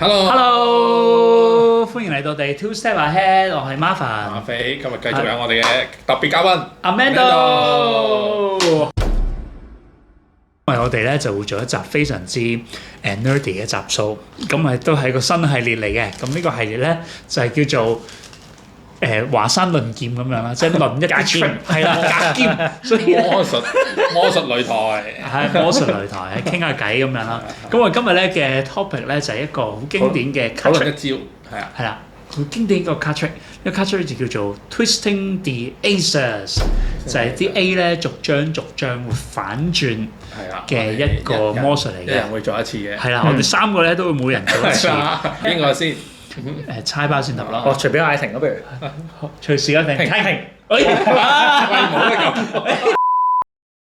Hello，歡迎嚟到第 Two Step Ahead，我係 Marvin。阿飛，今日繼續有我哋嘅特別嘉賓Amanda。因為我哋咧就會做一集非常之nerdy 嘅集數，咁都係個新系列嚟嘅。咁呢個系列咧就係叫做華山論劍咁樣啦，即係論一啲 trick 係啦，格劍，所以魔術擂台係魔術擂台，傾下偈咁樣啦。咁我今日咧嘅 topic 咧就係一個好經典嘅 card trick，一招係啦，好經典一個 card trick，呢個 card trick 就叫做 twisting the aces， 就係啲 A 咧逐張會反轉嘅一個魔術嚟嘅。一人會做一次嘅。係啦，我哋三個咧都會每人做一次。邊個先？猜包先得啦。隨便嗌停咯，不如。隨時一停。停。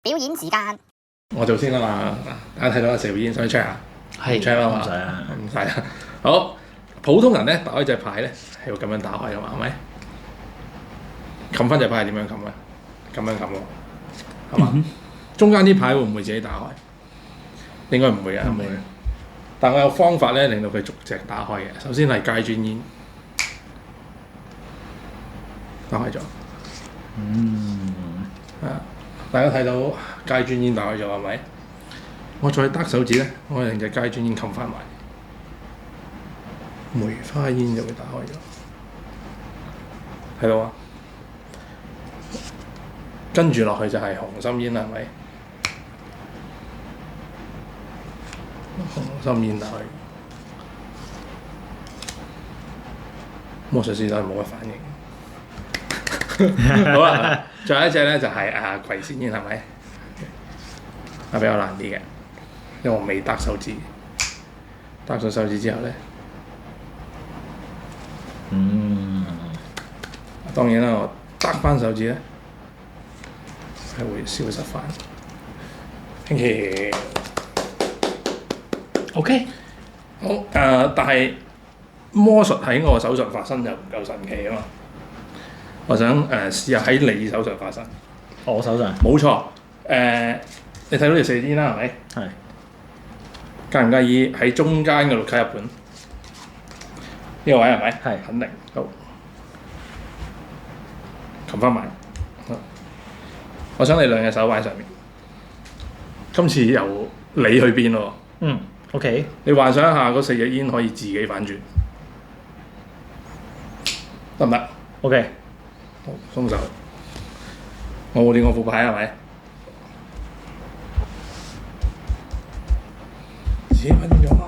表演時間。我做先啦嘛，大家睇到阿蛇表演，想 check 下？係 check 啦嘛。唔使啊，唔使啊。好，普通人咧打開隻牌咧係要咁樣打開㗎嘛，係咪？冚翻隻牌係點樣冚啊？咁樣冚喎，係嘛？中間啲牌會唔會自己打開？應該唔會嘅，係咪？但我有方法咧，令到佢逐隻打開嘅。首先係階磚煙，打開咗。大家睇到階磚煙打開咗係咪？我再得手指咧，我令隻階磚煙冚翻埋，梅花煙就會打開咗。睇到啊？跟住落去就係紅心煙啦，係咪？紅心煙打開，魔術師都係冇乜反應。好啦，最後一隻咧就係葵扇煙，係咪？比較難啲嘅，因為我未得手指，得咗手指之後咧，當然啦，我得翻手指咧係會消失翻。OK， 好但係魔術喺我手上發生就唔夠神奇啊嘛！我想試下喺你手上發生。我手上。冇錯，你睇到條射箭啦，係咪？係。介唔介意喺中間嗰度卡日本？呢個位係咪？係。肯定。好，擒翻埋。我想你兩隻手擺上面。今次由你去邊咯？OK。你幻想一下嗰四隻煙可以自己反轉，得唔得 OK。好，鬆手。我冇掂過副牌係咪？自己分咗啦。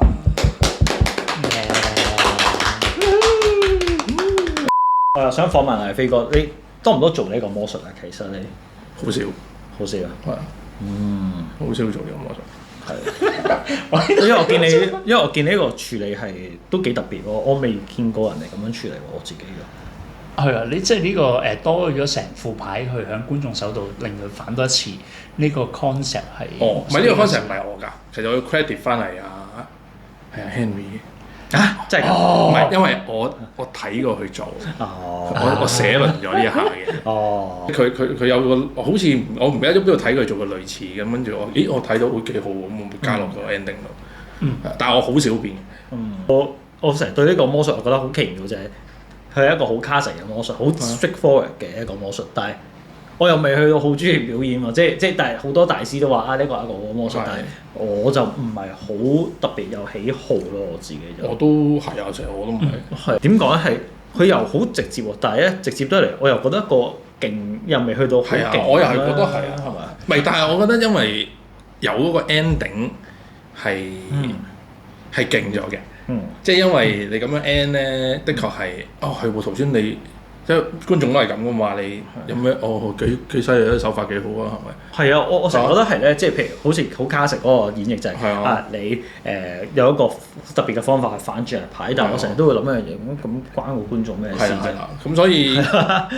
我又想訪問阿飛哥，你多唔多做呢個魔術啊？其實你好少，好少啊。係啊。好少做呢個魔術。係。因為我見你呢個處理係都幾特別喎，我未見過人哋咁樣處理我自己嘅。係啊，你即係呢個多咗成副牌去喺觀眾手度，令佢反多一次。呢個 concept 係唔係呢個 concept 唔係我㗎，其實我要 credit 翻嚟係Henry 真係唔係因為我睇過佢做，我寫輪咗呢一下嘅。佢有個好似我唔記得咗邊度睇佢做過類似咁，跟住我睇到會幾好咁，我會加落個 ending 度。但係我好少變。我成日對呢個魔術我覺得好奇妙，就係佢係一個好 classic 嘅魔術，好 straightforward 嘅一個魔術，但係我又未去到好中意表演喎，即但係好多大師都話呢個係一個魔術，但係我就唔係好特別有喜好咯，我自己就。我都係啊，成日我都唔係。係點講咧？係佢又好直接喎，但係咧直接得嚟，我又覺得個勁又未去到好勁。我又係覺得係啊，係咪？唔係，但係我覺得因為有嗰個 ending 係勁咗嘅。即係因為你咁樣 end 咧，的確係係喎。頭先你即係觀眾都係咁噶嘛，你有咩幾犀利啊？手法幾好啊，係咪？係啊，我成日覺得係咧，即係譬如好似好 classic 嗰個演繹就係你有一個特別嘅方法去反轉嚟牌，但係我成日都會諗一樣嘢，咁關個觀眾咩事啫？咁所以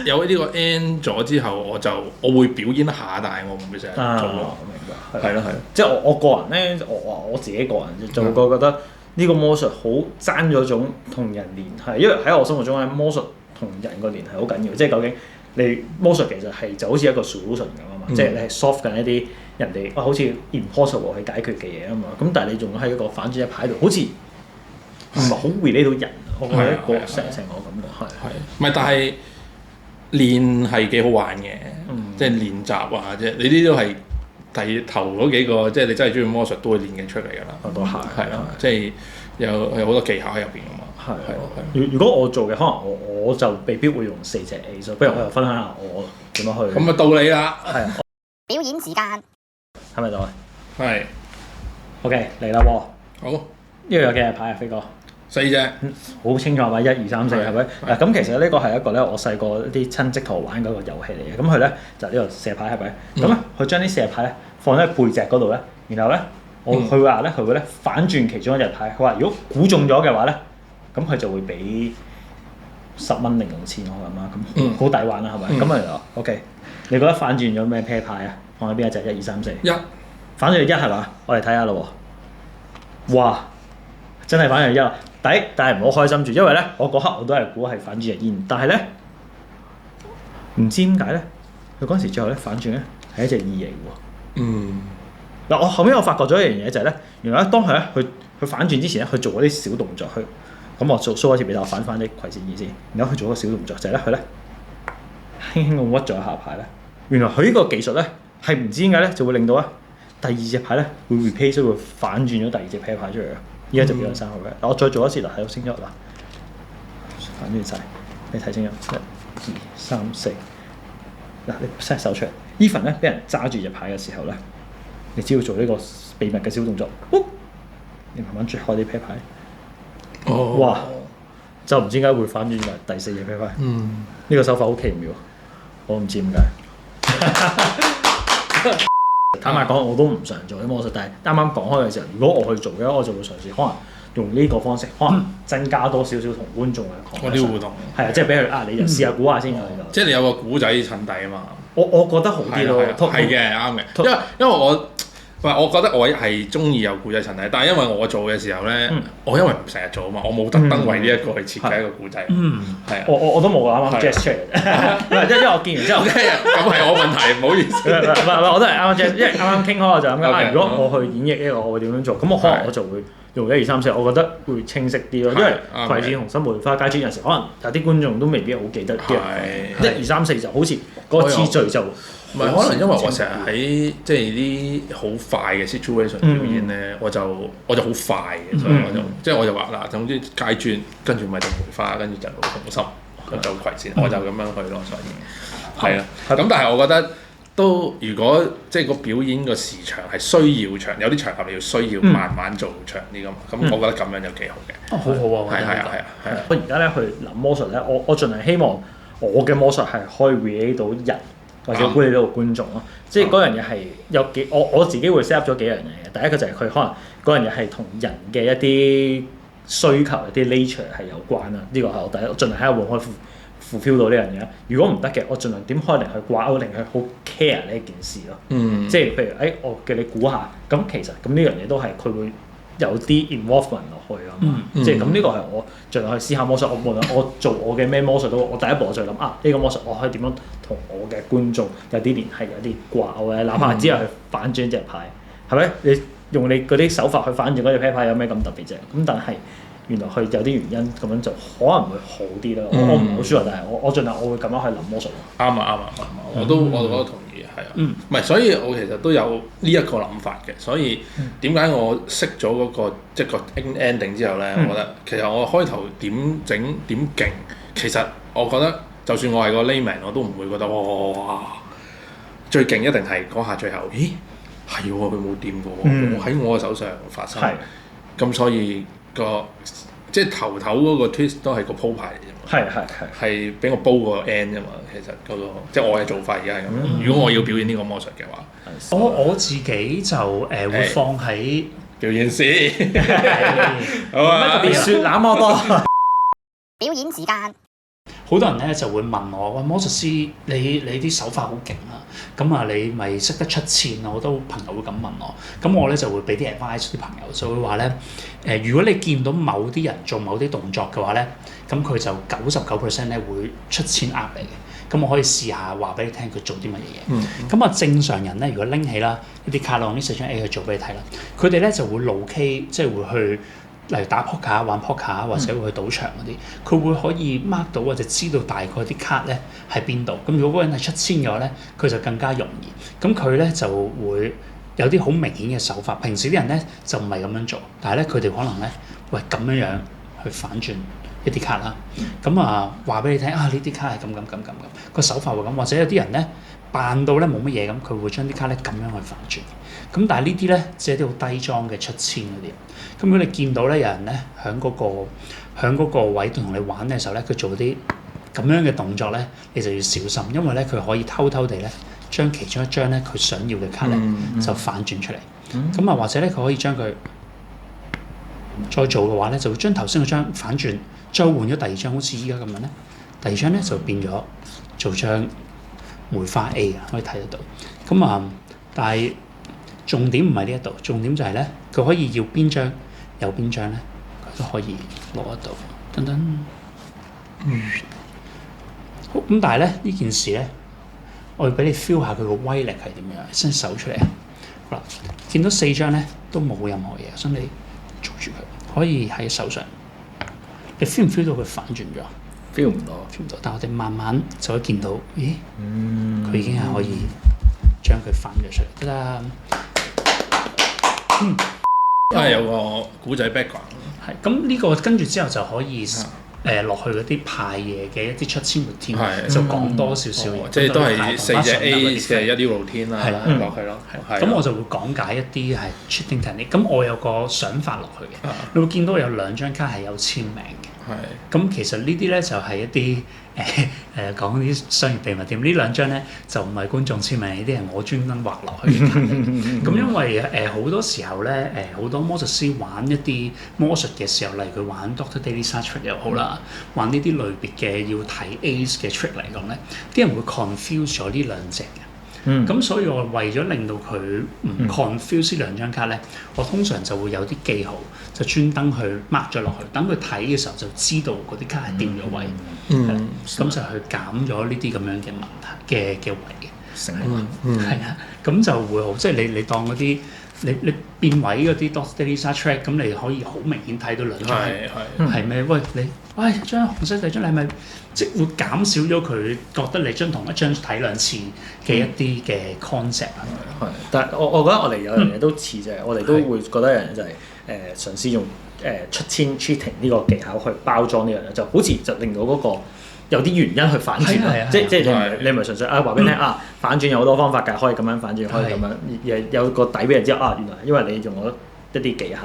有呢個 end 咗之後，我會表演一下，但係我唔會成日做咯。明白。係咯。即係我個人咧，我自己個人就會覺得。呢個魔術好爭咗種同人聯繫，因為喺我心目中咧，魔術同人個聯繫好緊要。即係究竟你魔術其實係就好似一個 solution 咁啊嘛，即係你係 solve 緊一啲人哋好似 impossible 去解決嘅嘢啊嘛。咁但係你仲喺一個反轉一牌度，好似唔係好 relate 到人，我覺得個係啊成個感覺係。係，唔係但係練係幾好玩嘅，嗯即係練習啊，即係你呢啲都係第頭嗰幾個，即係你真係中意魔術都會練嘅出嚟㗎啦。我都係係啦，即係有好多技巧喺入邊㗎嘛。係係如果我做嘅，可能我就未必會用4隻 A，所以不如我又分享下我點樣去。咁啊到你啦，係啊，表演時間，係咪到啊係？OK 嚟啦喎，好呢個有幾隻牌啊，飛哥？ 4隻，好清楚係咪？1、2、3、4係咪？係嗱咁其實呢個係一個咧，我細個啲親戚同我玩嗰個遊戲嚟嘅。咁佢咧就呢度射牌係咪？咁咧佢將啲射牌咧放喺背脊嗰度咧，然後咧佢話咧佢會咧反轉其中一隻牌。佢話如果估中咗嘅話咧，咁佢就會俾10蚊零用錢我咁啦。咁好抵玩啦係咪？咁啊 OK，你覺得反轉咗咩啤牌啊？放喺邊一隻？1、2、3、4。1，反轉1係嘛？我哋睇下咯喎。哇！真係反轉1。但係唔好開心住，因為咧我嗰刻我都係估係反轉隻煙，但係咧唔知點解咧，佢嗰陣時最後咧反轉咧係一隻2嚟嘅喎。嗯，嗱我後尾我發覺咗一樣嘢就係咧，原來咧當佢咧佢反轉之前咧，佢做嗰啲小動作，咁我做 show 一次俾大家反翻啲葵扇意先，然後佢做個小動作就係咧佢咧輕輕咁屈咗下牌咧，原來佢呢個技術咧係唔知點解咧就會令到咧第二隻牌咧會 replace 所以會反轉咗第二隻啤牌出嚟啊！依家就變咗3個嘅。嗱我再做一次嗱，睇到清楚嗱，反轉晒，你睇清楚1、2、3、4。嗱你 set 手出嚟 ，even 咧俾人揸住隻牌嘅時候咧，你只要做呢個秘密嘅小動作，你慢慢捽開啲啤牌，哦，哇！就唔知點解會反轉埋第4隻啤牌。嗯，呢個手法好奇妙，我唔知點解。坦白講，我都唔常做啲魔術，但係啱啱講開嘅時候，如果我去做嘅話，我就會嘗試可能用呢個方式，可能增加多少少同觀眾嘅嗰啲互動，係啊，即係俾佢你就試下估下先㗎。即係你有個古仔襯底啊嘛。我覺得好啲咯，係嘅，啱嘅。因為我覺得我係中意有古仔襯底，但係因為我做嘅時候咧，我因為唔成日做啊嘛，我冇特登為呢一個去設計一個古仔。係啊。我都冇啱啱 just 出嚟嘅，因為我見完之後，咁係我問題，唔好意思。我都係啱啱 just，因為啱啱傾開我就咁樣。如果我去演繹呢個，我會點樣做？咁我可能我就會用1、2、3、4，我覺得會清晰啲咯。因為葵扇同新梅花街磚有時可能有啲觀眾都未必好記得啲人。1、2、3、4就好似嗰個次序就。唔係，可能因為我成日喺即係啲好快嘅 situation 表演咧，我就好快嘅，所以我就話嗱，總之街磚，跟住咪就梅花，跟住就老紅心，就葵扇，我就咁樣去咯，所以係啦。咁但係我覺得都如果即係個表演個時長係需要長，有啲場合你要需要慢慢做長啲㗎嘛，咁我覺得咁樣就幾好嘅。好好啊，係啊。我而家咧去諗魔術咧，我盡量希望我嘅魔術係可以 relate 到人。或者 relate 到觀眾咯，即係嗰樣嘢係有幾我自己會 set up 咗幾樣嘢嘅。第一個就係佢可能嗰樣嘢係同人嘅一啲需求、一啲 nature 係有關啦。呢個係我第一，我盡量喺度可以 fulfill 到呢樣嘢。如果唔得嘅，我盡量點可能去掛鈎，令佢好 care 呢一件事咯。即係譬如我叫你估下，咁其實咁呢樣嘢都係佢會有啲 involvement 落去啊嘛。即係咁呢個係我盡量去思考魔術。我無論我做我嘅咩魔術都，我第一步我就諗呢個魔術我可以點樣同我嘅觀眾有啲聯繫，有啲掛鈎咧。哪怕之後去反轉隻牌，係咪？你用你嗰啲手法去反轉嗰隻啤牌有咩咁特別啫？咁但係原來佢有啲原因咁樣就可能會好啲咯。我唔係好 sure，但係我盡量我會咁樣去諗魔術。啱，我都同意，係啊。唔係，所以我其實都有呢一個諗法嘅。所以點解我識咗嗰個即係個 ending 之後咧，我覺得其實我開頭點整點勁，其實我覺得就算我係個 layman，我都唔會覺得哇最勁一定係嗰下最後，咦係喎佢冇掂過，喺我嘅手上發生。咁所以即係頭嗰個 twist 都係個鋪排嚟啫嘛，係俾我煲個 end 啫嘛。其實嗰個即係我嘅做法而家係咁樣。如果我要表演呢個魔術嘅話，我自己就會放喺表演先。好乜特別説那麼多？表演時間，好多人咧就會問我：喂，魔術師，你啲手法好勁啊！咁啊，你咪識得出錢啊？好多朋友會咁問我，咁我咧就會俾啲 advice 啲朋友，就會話咧如果你見到某啲人做某啲動作嘅話咧，咁佢就99%咧會出錢呃你嘅。咁我可以試下話俾你聽佢做啲乜嘢。咁正常人咧，如果拎起啦呢啲卡攞啲4張 A 去做俾你睇啦，佢哋咧就會露 K，即係會去例如打撲克、玩撲克或者會去賭場嗰啲，佢會可以 mark 到或者知道大概啲卡咧喺邊度。咁如果嗰個人係出千嘅話咧，佢就更加容易。咁佢咧就會有啲好明顯嘅手法。平時啲人咧就唔係咁樣做，但係咧佢哋可能咧喂咁樣樣去反轉一啲卡啦。咁話俾你聽呢啲卡係咁個手法會咁，或者有啲人咧扮到咧冇乜嘢咁，佢會將啲卡咧咁樣去反轉。咁但係呢啲咧即係啲好低裝嘅出千嗰啲。咁如果你見到咧有人咧喺嗰個位同你玩嘅時候咧，佢做啲咁樣嘅動作咧，你就要小心，因為咧佢可以偷偷地咧將其中一張咧佢想要嘅卡咧就反轉出嚟。咁或者咧佢可以將佢再做嘅話咧，就會將頭先嗰張反轉，再換咗第二張，好似依家咁樣咧。第二張咧就變咗做張梅花 A 啊，可以睇得到。但係重點唔係呢一度，重點就係咧，佢可以要邊張有邊張咧，佢都可以攞得到。等等，好咁，但係咧呢件事咧，我要俾你 feel 下佢個威力係點樣，伸手出嚟啊！好啦，見到4張咧都冇任何嘢，所以你捉住佢，可以喺手上。你 feel 唔 feel 到佢反轉咗 feel 唔到，但係我哋慢慢就可以見到，咦？佢已經係可以將佢反咗出嚟，得啦。因為有個古仔 background。係咁呢個跟住之後就可以落去嗰啲派嘢嘅一啲出千 routine，就講多少少嘢。即係都係4隻 A 嘅一啲 routine 啦，落去咯。咁我就會講解一啲係 cheating technique。咁我有個想法落去嘅，你會見到有2張卡係有簽名嘅。咁其實呢啲咧就係一啲講啲商業秘密添。呢2張咧就唔係觀眾簽名，呢啲係我專登畫落去嘅。咁因為好多時候咧好多魔術師玩一啲魔術嘅時候，例如佢玩 Dr. Daly's trick 又好啦，玩呢啲類別嘅要睇 Ace 嘅 trick 嚟講咧，啲人會 confuse 咗呢2隻嘅。咁所以我為咗令到佢唔 confuse 呢2張卡咧，我通常就會有啲記號，就專登去 mark 咗落去，等佢睇嘅時候就知道嗰啲卡係掂咗位，咁就去減咗呢啲咁樣嘅問題嘅位嘅，成功係啊，咁就會好，即係你當嗰啲你變位嗰啲 Dr. Daly's trick，咁你可以好明顯睇到2張係咩？喂張紅色第張你係咪即會減少咗佢覺得你將同一張睇2次嘅一啲嘅 concept 係，但係我覺得我哋有樣嘢都似就係，我哋都會覺得一樣嘢就係嘗試用出千 cheating 呢個技巧去包裝呢樣嘢，就好似就令到嗰個有啲原因去反轉啦。即你唔係純粹話俾你聽反轉有好多方法㗎，可以咁樣反轉，可以咁樣，有個底俾人知原來因為你用咗一啲技巧。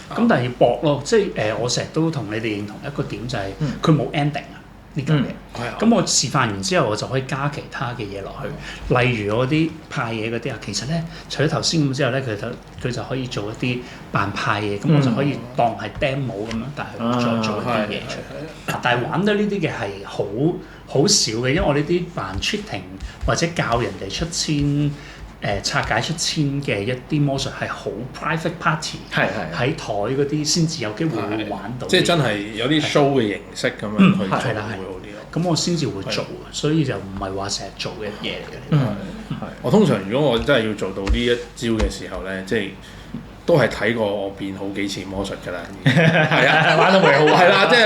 咁但係要搏咯，即係我成日都同你哋認同一個點就係佢冇 ending 啊呢嚿嘢。咁我示範完之後，我就可以加其他嘅嘢落去，例如我啲派嘢嗰啲其實咧除咗頭先咁之後咧，佢就可以做一啲扮派嘢，咁我就可以當係 demo 咁樣，但係再做一啲嘢出嚟。但係玩得呢啲嘅係好少嘅，因為我呢啲扮 cheating 或者教人哋出千。拆解出千嘅一啲魔術係好 private party，喺台嗰啲先至有機會會玩到。即係真係有啲 show 嘅形式咁樣去做會好啲咯。咁我先至會做，所以就唔係話成日做嘅嘢嚟嘅。我通常如果我真係要做到呢一招嘅時候咧，即係都係睇過我變好幾次魔術㗎啦。係啊，玩到未好係啦，即係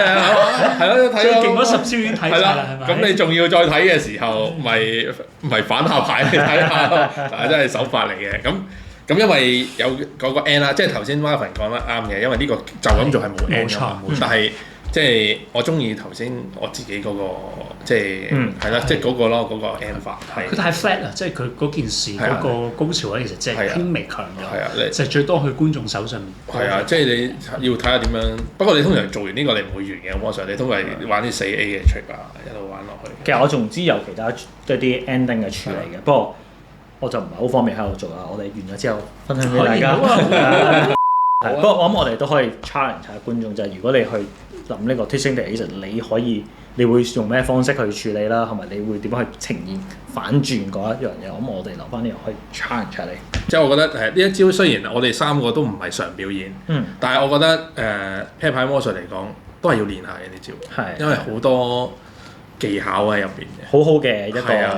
係咯，睇咗勁嗰10招已經睇晒啦，係咪？咁你仲要再睇嘅時候，咪反下牌你睇下，但係真係手法嚟嘅。咁因為有嗰個 N 啦，即係頭先 Marvin 講得啱嘅，因為呢個就咁做係冇 N 㗎嘛。但係即係我中意頭先我自己嗰個，即係係啦，即係嗰個咯，嗰個 N 法係。佢太 flat 啦，即係佢嗰件事嗰個高潮位其實即係輕微強咗，就最多去觀眾手上面。係啊，即係你要睇下點樣。不過你通常做完呢個你唔會完嘅魔術，你通常玩啲4A 嘅 trick 啊，一路玩落去。其實我仲知有其他一啲 ending 嘅處理嘅，不過我就唔係好方便喺度做啦。我哋完咗之後分享俾大家。不過我諗我哋都可以 challenge 下觀眾，就係如果你去諗呢個 Twisting the Aces，你會用咩方式去處理啦？係咪你會點樣去呈現反轉嗰一樣嘢？咁我哋留翻呢個可以 challenge 下你。即係我覺得呢一招雖然我哋3個都唔係常表演，但係我覺得啤牌魔術嚟講都係要練下嘅呢招，因為好多技巧喺入邊嘅。好好嘅一個係啊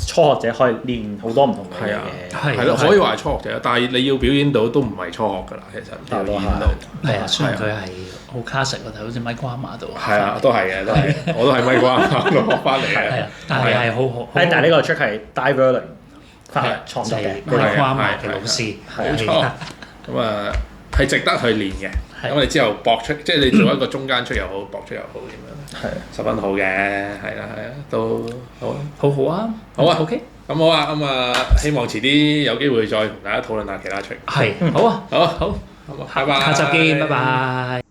初學者可以練好多唔同嘅嘢係啊嘅。係咯，可以話係初學者，但係你要表演到都唔係初學㗎啦，其實表演到係啊，雖然佢係好 classic 嗰頭，好似 Mike Wama 度。係啊，都係嘅，都係，我都係咪關度學翻嚟嘅。係啊，但係係好。但係呢個 trick 係 Dai Vernon 創作嘅， Mike Wama 嘅老師。冇錯。咁啊，係值得去練嘅。咁你之後搏出，即係你做一個中間出又好，搏出又好咁樣，係十分好嘅，係啦，都好，好啊，好啊，OK，咁好啊，咁啊，希望遲啲有機會再同大家討論下其他 trick。係，好啊，好，拜拜，下集見，拜拜。